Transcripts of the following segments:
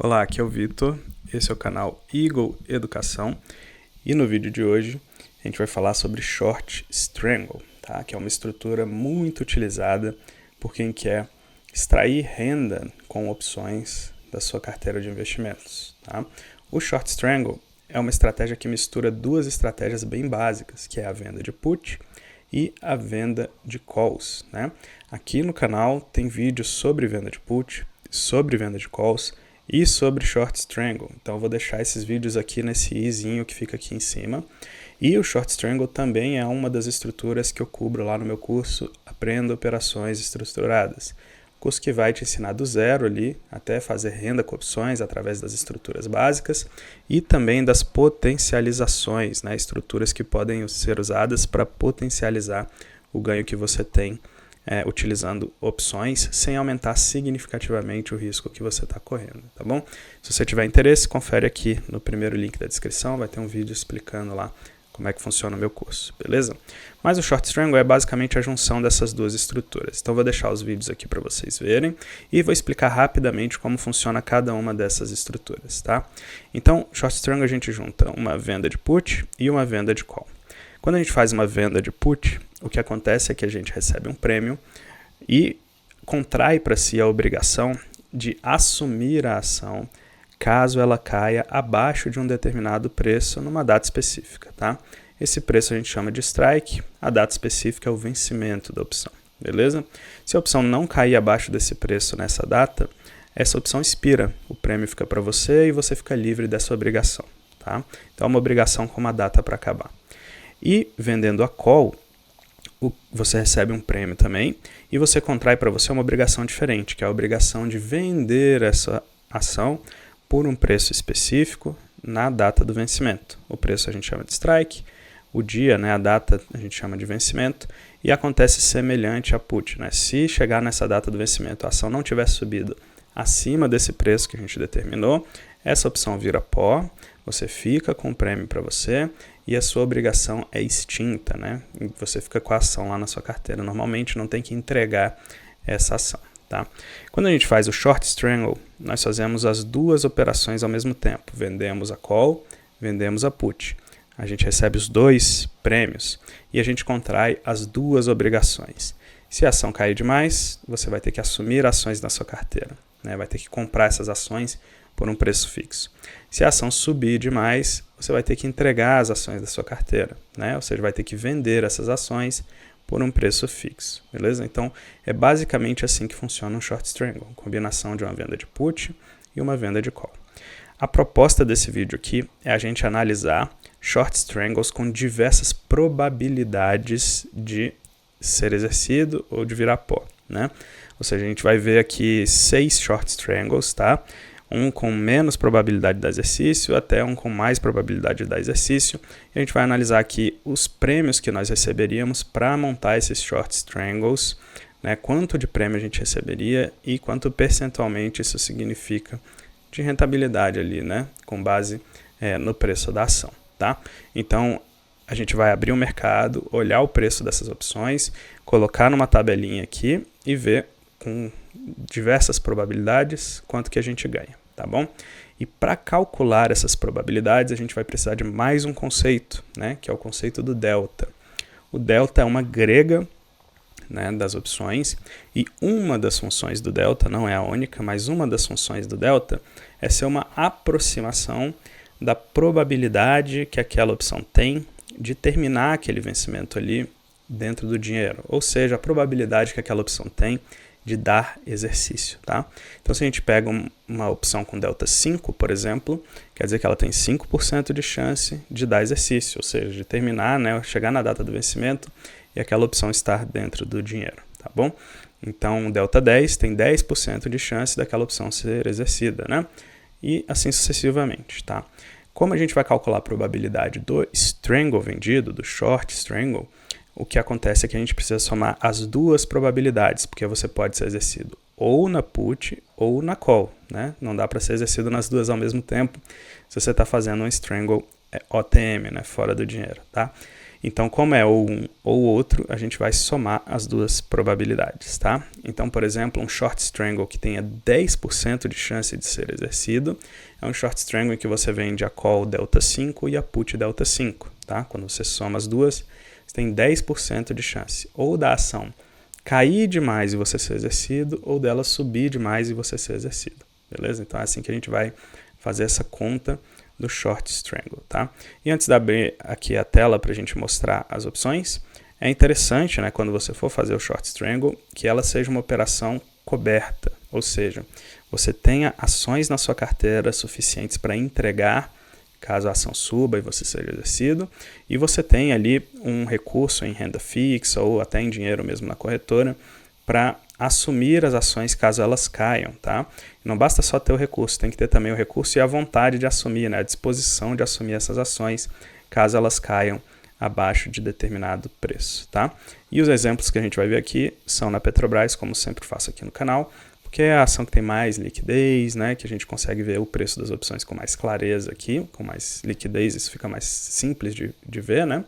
Olá, aqui é o Vitor, esse é o canal Eagle Educação e no vídeo de hoje a gente vai falar sobre Short Strangle, tá? Que é uma estrutura muito utilizada por quem quer extrair renda com opções da sua carteira de investimentos. Tá? O Short Strangle é uma estratégia que mistura duas estratégias bem básicas, que é a venda de put e a venda de calls. Né? Aqui no canal tem vídeos sobre venda de put, sobre venda de calls e sobre Short Strangle. Então eu vou deixar esses vídeos aqui nesse izinho que fica aqui em cima. E o Short Strangle também é uma das estruturas que eu cubro lá no meu curso Aprenda Operações Estruturadas. Curso que vai te ensinar do zero ali até fazer renda com opções através das estruturas básicas e também das potencializações, né? Estruturas que podem ser usadas para potencializar o ganho que você tem utilizando opções sem aumentar significativamente o risco que você está correndo, tá bom? Se você tiver interesse, confere aqui no primeiro link da descrição, vai ter um vídeo explicando lá como é que funciona o meu curso, beleza? Mas o Short Strangle é basicamente a junção dessas duas estruturas. Então vou deixar os vídeos aqui para vocês verem e vou explicar rapidamente como funciona cada uma dessas estruturas, tá? Então, Short Strangle a gente junta uma venda de put e uma venda de call. Quando a gente faz uma venda de put, o que acontece é que a gente recebe um prêmio e contrai para si a obrigação de assumir a ação caso ela caia abaixo de um determinado preço numa data específica, tá? Esse preço a gente chama de strike, a data específica é o vencimento da opção, beleza? Se a opção não cair abaixo desse preço nessa data, essa opção expira, o prêmio fica para você e você fica livre dessa obrigação, tá? Então é uma obrigação com uma data para acabar. E vendendo a call, você recebe um prêmio também e você contrai para você uma obrigação diferente, que é a obrigação de vender essa ação por um preço específico na data do vencimento. O preço a gente chama de strike, o dia, né, a data a gente chama de vencimento e acontece semelhante a put. Né? Se chegar nessa data do vencimento a ação não tiver subido acima desse preço que a gente determinou, essa opção vira pó, você fica com o prêmio para você e a sua obrigação é extinta, né? Você fica com a ação lá na sua carteira. Normalmente não tem que entregar essa ação, tá? Quando a gente faz o Short Strangle, nós fazemos as duas operações ao mesmo tempo. Vendemos a call, vendemos a put. A gente recebe os dois prêmios e a gente contrai as duas obrigações. Se a ação cair demais, você vai ter que assumir ações na sua carteira, né? Vai ter que comprar essas ações por um preço fixo. Se a ação subir demais, você vai ter que entregar as ações da sua carteira, né? Ou seja, vai ter que vender essas ações por um preço fixo, beleza? Então, é basicamente assim que funciona um Short Strangle, combinação de uma venda de put e uma venda de call. A proposta desse vídeo aqui é a gente analisar Short Strangles com diversas probabilidades de ser exercido ou de virar pó, né? Ou seja, a gente vai ver aqui 6 Short Strangles, tá? Um com menos probabilidade de dar exercício, até um com mais probabilidade de dar exercício. E a gente vai analisar aqui os prêmios que nós receberíamos para montar esses Short Strangles, né? Quanto de prêmio a gente receberia e quanto percentualmente isso significa de rentabilidade ali, né? Com base no preço da ação, tá? Então, a gente vai abrir o mercado, olhar o preço dessas opções, colocar numa tabelinha aqui e ver com diversas probabilidades quanto que a gente ganha, tá bom? E para calcular essas probabilidades, a gente vai precisar de mais um conceito, né? Que é o conceito do delta. O delta é uma grega, né, das opções e uma das funções do delta, não é a única, mas uma das funções do delta é ser uma aproximação da probabilidade que aquela opção tem de terminar aquele vencimento ali dentro do dinheiro, ou seja, a probabilidade que aquela opção tem de dar exercício, tá? Então, se a gente pega uma opção com delta 5, por exemplo, quer dizer que ela tem 5% de chance de dar exercício, ou seja, de terminar, né, chegar na data do vencimento e aquela opção estar dentro do dinheiro, tá bom? Então, delta 10 tem 10% de chance daquela opção ser exercida, né? E assim sucessivamente, tá? Como a gente vai calcular a probabilidade do strangle vendido, do short strangle, o que acontece é que a gente precisa somar as duas probabilidades, porque você pode ser exercido ou na put ou na call, né? Não dá para ser exercido nas duas ao mesmo tempo se você está fazendo um strangle OTM, né? Fora do dinheiro, tá? Então, como é ou um ou outro, a gente vai somar as duas probabilidades, tá? Então, por exemplo, um short strangle que tenha 10% de chance de ser exercido é um short strangle em que você vende a call delta 5 e a put delta 5, tá? Quando você soma as duas, você tem 10% de chance ou da ação cair demais e você ser exercido, ou dela subir demais e você ser exercido, beleza? Então é assim que a gente vai fazer essa conta do short strangle, tá? E antes de abrir aqui a tela para a gente mostrar as opções, é interessante, né, quando você for fazer o short strangle, que ela seja uma operação coberta, ou seja, você tenha ações na sua carteira suficientes para entregar caso a ação suba e você seja exercido, e você tem ali um recurso em renda fixa ou até em dinheiro mesmo na corretora para assumir as ações caso elas caiam, tá? Não basta só ter o recurso, tem que ter também o recurso e a vontade de assumir, né? A disposição de assumir essas ações caso elas caiam abaixo de determinado preço, tá? E os exemplos que a gente vai ver aqui são na Petrobras, como sempre faço aqui no canal, porque é a ação que tem mais liquidez, né, que a gente consegue ver o preço das opções com mais clareza aqui, com mais liquidez, isso fica mais simples de ver, né?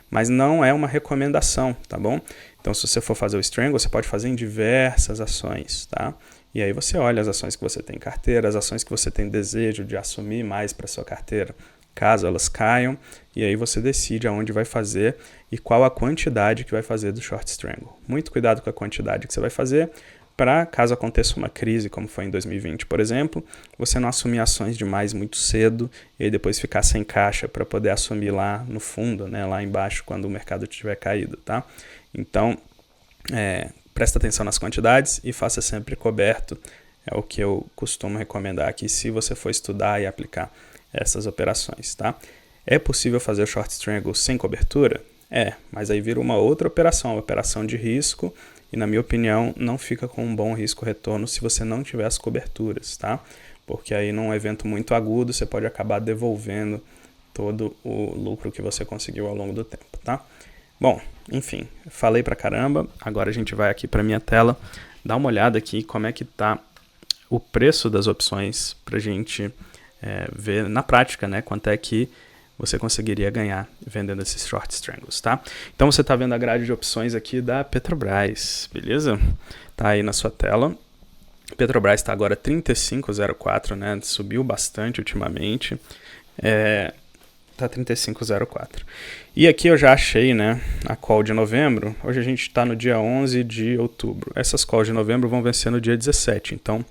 Mas não é uma recomendação, tá bom? Então, se você for fazer o strangle, você pode fazer em diversas ações, tá? E aí você olha as ações que você tem em carteira, as ações que você tem desejo de assumir mais para sua carteira, caso elas caiam, e aí você decide aonde vai fazer e qual a quantidade que vai fazer do short strangle. Muito cuidado com a quantidade que você vai fazer, para caso aconteça uma crise, como foi em 2020, por exemplo, você não assumir ações demais muito cedo e aí depois ficar sem caixa para poder assumir lá no fundo, né, lá embaixo, quando o mercado tiver caído, tá? Então, presta atenção nas quantidades e faça sempre coberto, é o que eu costumo recomendar aqui se você for estudar e aplicar essas operações, tá? É possível fazer o short strangle sem cobertura? É, mas aí vira uma outra operação, uma operação de risco, e na minha opinião não fica com um bom risco-retorno se você não tiver as coberturas, tá? Porque aí num evento muito agudo você pode acabar devolvendo todo o lucro que você conseguiu ao longo do tempo, tá? Bom, enfim, falei pra caramba, agora a gente vai aqui pra minha tela, dar uma olhada aqui como é que tá o preço das opções pra gente ver na prática, né, quanto é que você conseguiria ganhar vendendo esses short strangles, tá? Então você está vendo a grade de opções aqui da Petrobras, beleza? Tá aí na sua tela. Petrobras está agora 35,04, né? Subiu bastante ultimamente. Tá 35,04. E aqui eu já achei, né, a call de novembro. Hoje a gente está no dia 11 de outubro. Essas calls de novembro vão vencer no dia 17. Então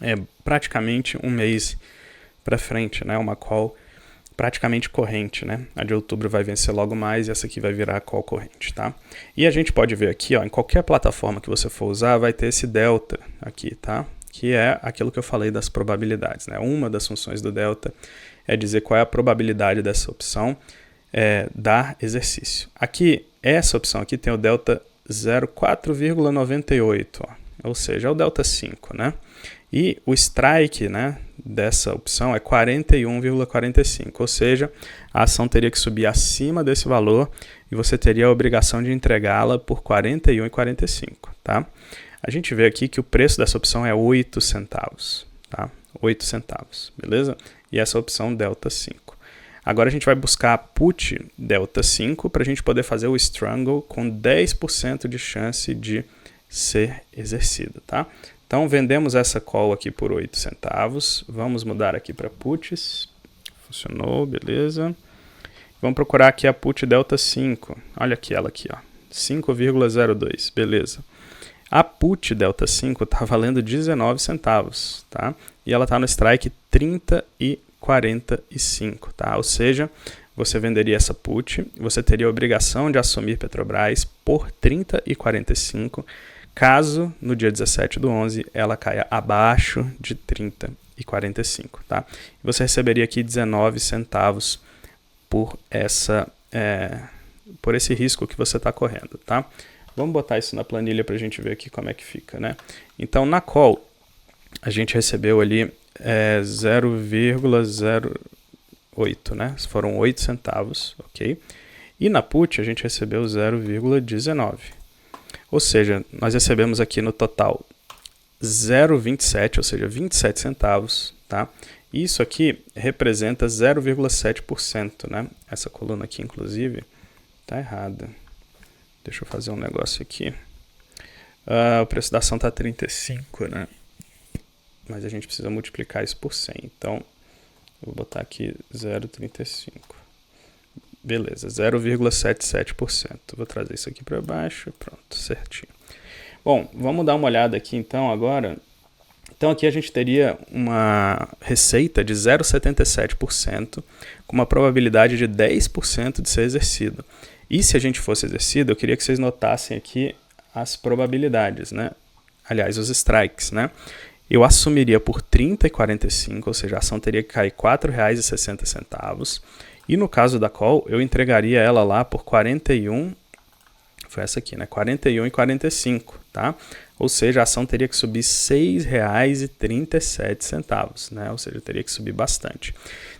é praticamente um mês para frente, né? Uma call praticamente corrente, né? A de outubro vai vencer logo mais e essa aqui vai virar a call corrente, tá? E a gente pode ver aqui, ó, em qualquer plataforma que você for usar, vai ter esse delta aqui, tá? Que é aquilo que eu falei das probabilidades, né? Uma das funções do delta é dizer qual é a probabilidade dessa opção dar exercício. Aqui, essa opção aqui tem o delta 0,4,98, ó, ou seja, é o delta 5, né? E o strike, né, dessa opção é 41,45, ou seja, a ação teria que subir acima desse valor e você teria a obrigação de entregá-la por 41,45, tá? A gente vê aqui que o preço dessa opção é 8 centavos, tá? 8 centavos, beleza? E essa opção delta 5. Agora a gente vai buscar a put delta 5 para a gente poder fazer o strangle com 10% de chance de ser exercido, tá? Então, vendemos essa call aqui por 8 centavos. Vamos mudar aqui para puts. Funcionou, beleza. Vamos procurar aqui a put delta 5. Olha aqui ela aqui, ó. 5,02, beleza. A put delta 5 está valendo 19 centavos, tá? E ela está no strike 30,45, tá? Ou seja, você venderia essa put, você teria a obrigação de assumir Petrobras por 30,45, caso no dia 17/11 ela caia abaixo de 30,45, tá? Você receberia aqui 19 centavos por esse risco que você está correndo, tá? Vamos botar isso na planilha para a gente ver aqui como é que fica, né? Então, na call, a gente recebeu ali 0,08, né? Foram 8 centavos, ok? E na put, a gente recebeu 0,19. Ou seja, nós recebemos aqui no total 0,27, ou seja, 27 centavos, tá? Isso aqui representa 0,7%, né? Essa coluna aqui, inclusive, Tá errado. Deixa eu fazer um negócio aqui. O preço da ação tá 35, né? Mas a gente precisa multiplicar isso por 100. Então, eu vou botar aqui 0,35. Beleza, 0,77%. Vou trazer isso aqui para baixo. Pronto, certinho. Bom, vamos dar uma olhada aqui então agora. Então aqui a gente teria uma receita de 0,77% com uma probabilidade de 10% de ser exercido. E se a gente fosse exercido, eu queria que vocês notassem aqui as probabilidades, né? Aliás, os strikes, né? Eu assumiria por 30,45, ou seja, a ação teria que cair R$ 4,60. E no caso da call, eu entregaria ela lá por 41, foi essa aqui, né? 41,45, tá? Ou seja, a ação teria que subir R$ 6,37, né? Ou seja, teria que subir bastante.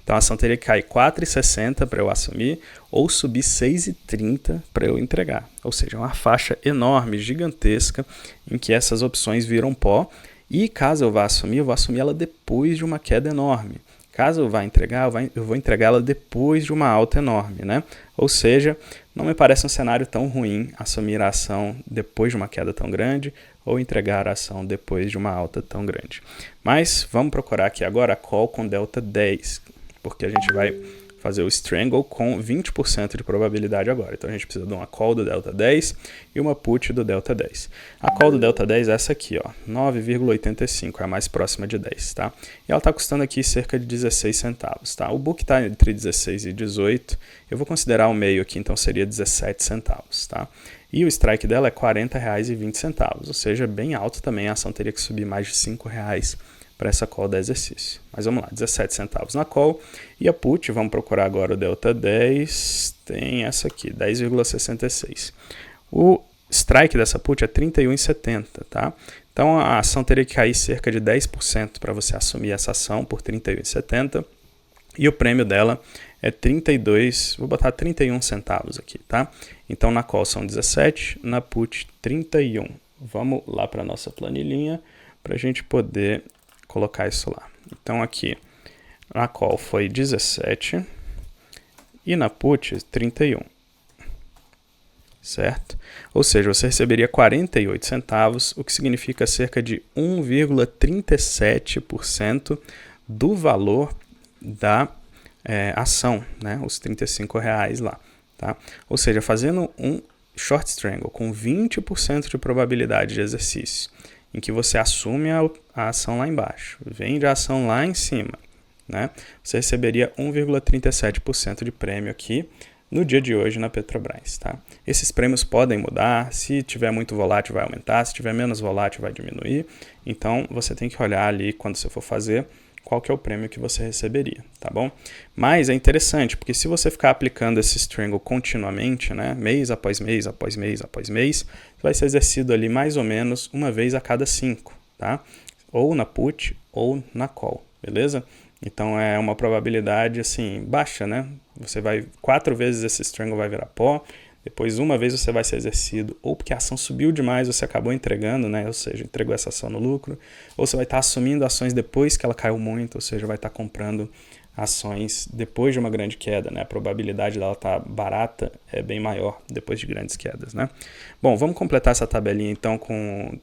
Então a ação teria que cair 4,60 para eu assumir ou subir 6,30 para eu entregar. Ou seja, uma faixa enorme, gigantesca, em que essas opções viram pó. E caso eu vá assumir, eu vou assumir ela depois de uma queda enorme. Caso eu vá entregar, eu vou entregá-la depois de uma alta enorme, né? Ou seja, não me parece um cenário tão ruim assumir a ação depois de uma queda tão grande ou entregar a ação depois de uma alta tão grande. Mas vamos procurar aqui agora a call com delta 10, porque a gente vai fazer o strangle com 20% de probabilidade agora. Então a gente precisa de uma call do delta 10 e uma put do delta 10. A call do delta 10 é essa aqui, ó, 9,85, é a mais próxima de 10, tá? E ela está custando aqui cerca de 16 centavos, tá? O book está entre 16 e 18, eu vou considerar o meio aqui, então seria 17 centavos, tá? E o strike dela é R$ 40,20, ou seja, bem alto também, a ação teria que subir mais de R$ 5 para essa call da exercício. Mas vamos lá, 17 centavos na call. E a put, vamos procurar agora o delta 10, tem essa aqui, 10,66. O strike dessa put é 31,70, tá? Então a ação teria que cair cerca de 10% para você assumir essa ação por 31,70. E o prêmio dela é 32, vou botar 31 centavos aqui, tá? Então na call são 17, na put 31. Vamos lá para a nossa planilhinha para a gente poder colocar isso lá. Então aqui na call foi 17 e na put 31, certo? Ou seja, você receberia 48 centavos, o que significa cerca de 1,37% do valor da ação, né? Os R$ 35 lá, tá? Ou seja, fazendo um short strangle com 20% de probabilidade de exercício, em que você assume a ação lá embaixo, vende a ação lá em cima, né? Você receberia 1,37% de prêmio aqui no dia de hoje na Petrobras, tá? Esses prêmios podem mudar, se tiver muito volátil vai aumentar, se tiver menos volátil vai diminuir, então você tem que olhar ali quando você for fazer qual que é o prêmio que você receberia, tá bom? Mas é interessante, porque se você ficar aplicando esse strangle continuamente, né, mês após mês, após mês, após mês, vai ser exercido ali mais ou menos uma vez a cada 5, tá? Ou na put ou na call, beleza? Então é uma probabilidade assim baixa, né? Você vai 4 vezes esse strangle vai virar pó, depois uma vez você vai ser exercido, ou porque a ação subiu demais, você acabou entregando, né? Ou seja, entregou essa ação no lucro, ou você vai estar assumindo ações depois que ela caiu muito, ou seja, vai estar comprando ações depois de uma grande queda, né? A probabilidade dela estar barata é bem maior depois de grandes quedas, né? Bom, vamos completar essa tabelinha então com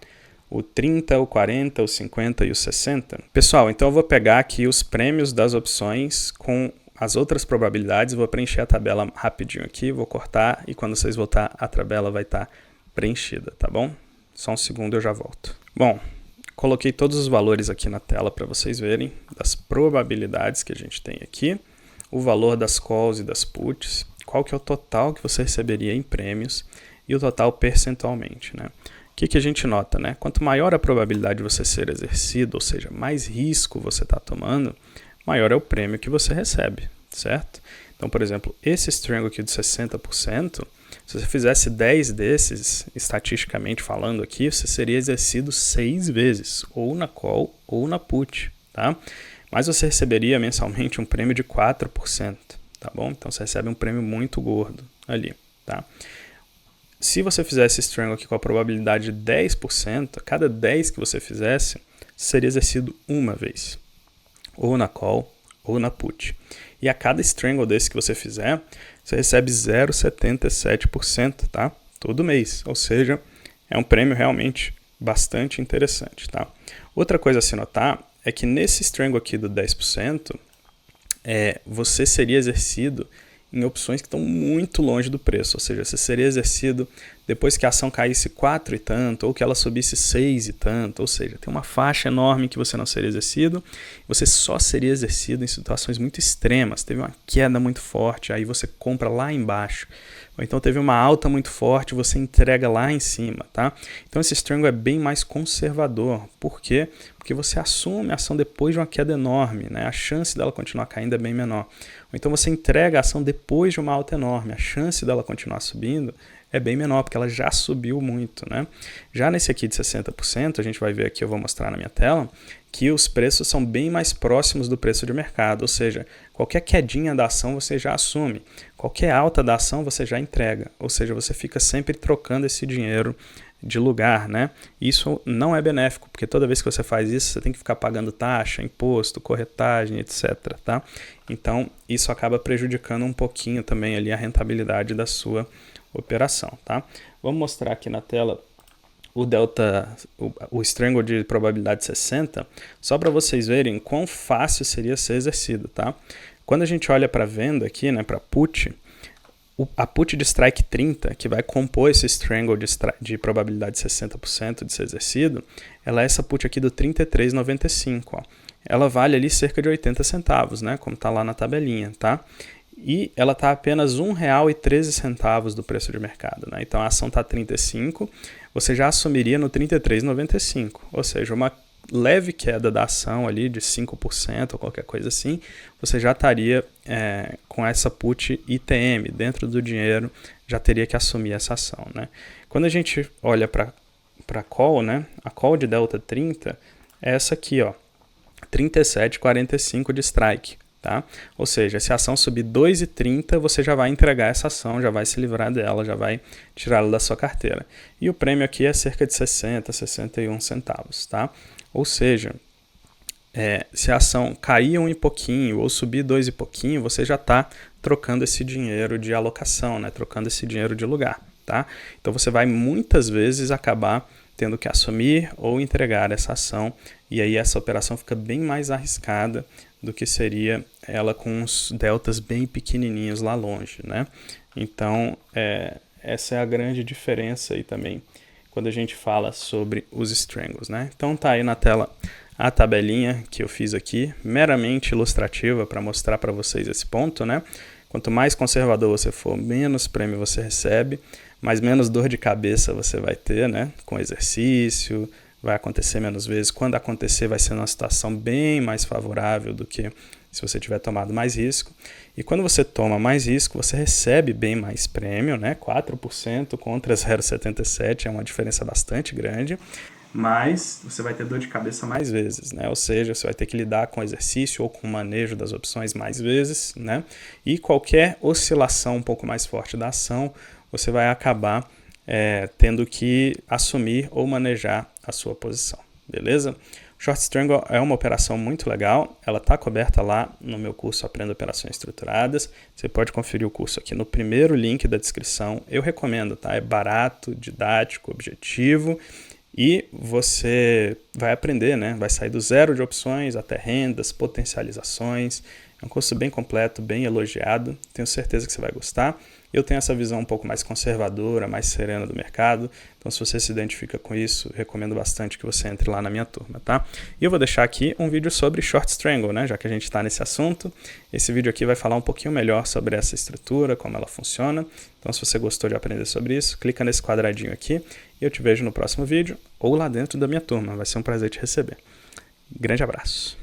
o 30, o 40, o 50 e o 60. Pessoal, então eu vou pegar aqui os prêmios das opções com as outras probabilidades, vou preencher a tabela rapidinho aqui, vou cortar e quando vocês voltar a tabela vai estar preenchida, tá bom? Só um segundo eu já volto. Bom, coloquei todos os valores aqui na tela para vocês verem das probabilidades que a gente tem aqui, o valor das calls e das puts, qual que é o total que você receberia em prêmios e o total percentualmente, né? O que a gente nota, né? Quanto maior a probabilidade de você ser exercido, ou seja, mais risco você está tomando, maior é o prêmio que você recebe, certo? Então, por exemplo, esse strangle aqui de 60%, se você fizesse 10 desses, estatisticamente falando aqui, você seria exercido 6 vezes, ou na call ou na put, tá? Mas você receberia mensalmente um prêmio de 4%, tá bom? Então, você recebe um prêmio muito gordo ali, tá? Se você fizesse esse strangle aqui com a probabilidade de 10%, a cada 10 que você fizesse, seria exercido uma vez, ou na call ou na put. E a cada strangle desse que você fizer, você recebe 0,77%, tá? Todo mês, ou seja, é um prêmio realmente bastante interessante, tá? Outra coisa a se notar é que nesse strangle aqui do 10%, você seria exercido em opções que estão muito longe do preço, ou seja, você seria exercido depois que a ação caísse 4 e tanto, ou que ela subisse 6 e tanto, ou seja, tem uma faixa enorme que você não seria exercido, você só seria exercido em situações muito extremas, teve uma queda muito forte, aí você compra lá embaixo, ou então teve uma alta muito forte, você entrega lá em cima, tá? Então esse strangle é bem mais conservador, por quê? Porque você assume a ação depois de uma queda enorme, né? A chance dela continuar caindo é bem menor. Ou então você entrega a ação depois de uma alta enorme, a chance dela continuar subindo é bem menor, porque ela já subiu muito, né? Já nesse aqui de 60%, a gente vai ver aqui, eu vou mostrar na minha tela, que os preços são bem mais próximos do preço de mercado, ou seja, qualquer quedinha da ação você já assume, qualquer alta da ação você já entrega, ou seja, você fica sempre trocando esse dinheiro de lugar, né? Isso não é benéfico, porque toda vez que você faz isso, você tem que ficar pagando taxa, imposto, corretagem, etc, tá? Então, isso acaba prejudicando um pouquinho também ali a rentabilidade da sua operação, tá? Vamos mostrar aqui na tela o delta, o strangle de probabilidade 60, só para vocês verem quão fácil seria ser exercido, tá? Quando a gente olha para a venda aqui, né, para put, a put de strike 30, que vai compor esse strangle de probabilidade 60% de ser exercido, ela é essa put aqui do 33,95, ó. Ela vale ali cerca de 80 centavos, né, como está lá na tabelinha, tá? E ela está apenas R$ 1,13 do preço de mercado, né? Então a ação está 35, você já assumiria no 33,95, ou seja, uma leve queda da ação ali de 5% ou qualquer coisa assim, você já estaria com essa put ITM dentro do dinheiro, já teria que assumir essa ação, né? Quando a gente olha para a call, né? A call de delta 30 é essa aqui, ó, 37,45 de strike. Tá? Ou seja, se a ação subir 2,30, você já vai entregar essa ação, já vai se livrar dela, já vai tirá-la da sua carteira. E o prêmio aqui é cerca de 60, 61 centavos. Tá? Ou seja, se a ação cair 1 e pouquinho ou subir 2 e pouquinho, você já está trocando esse dinheiro de alocação, né? Trocando esse dinheiro de lugar. Tá? Então você vai muitas vezes acabar tendo que assumir ou entregar essa ação, e aí essa operação fica bem mais arriscada do que seria ela com os deltas bem pequenininhos lá longe, né? Então, essa é a grande diferença aí também, quando a gente fala sobre os strangles, né? Então tá aí na tela a tabelinha que eu fiz aqui, meramente ilustrativa para mostrar para vocês esse ponto, né? Quanto mais conservador você for, menos prêmio você recebe, mas menos dor de cabeça você vai ter, né? Com exercício, vai acontecer menos vezes. Quando acontecer, vai ser numa situação bem mais favorável do que se você tiver tomado mais risco. E quando você toma mais risco, você recebe bem mais prêmio, né? 4% contra 0,77 é uma diferença bastante grande. Mas você vai ter dor de cabeça mais vezes, né? Ou seja, você vai ter que lidar com exercício ou com o manejo das opções mais vezes, né? E qualquer oscilação um pouco mais forte da ação, você vai acabar tendo que assumir ou manejar a sua posição, beleza? Short Strangle é uma operação muito legal, ela está coberta lá no meu curso Aprenda Operações Estruturadas, você pode conferir o curso aqui no primeiro link da descrição, eu recomendo, tá? É barato, didático, objetivo, e você vai aprender, né? Vai sair do zero de opções até rendas, potencializações. É um curso bem completo, bem elogiado. Tenho certeza que você vai gostar. Eu tenho essa visão um pouco mais conservadora, mais serena do mercado. Então, se você se identifica com isso, recomendo bastante que você entre lá na minha turma, tá? E eu vou deixar aqui um vídeo sobre Short Strangle, né? Já que a gente está nesse assunto. Esse vídeo aqui vai falar um pouquinho melhor sobre essa estrutura, como ela funciona. Então, se você gostou de aprender sobre isso, clica nesse quadradinho aqui e eu te vejo no próximo vídeo ou lá dentro da minha turma. Vai ser um prazer te receber. Grande abraço.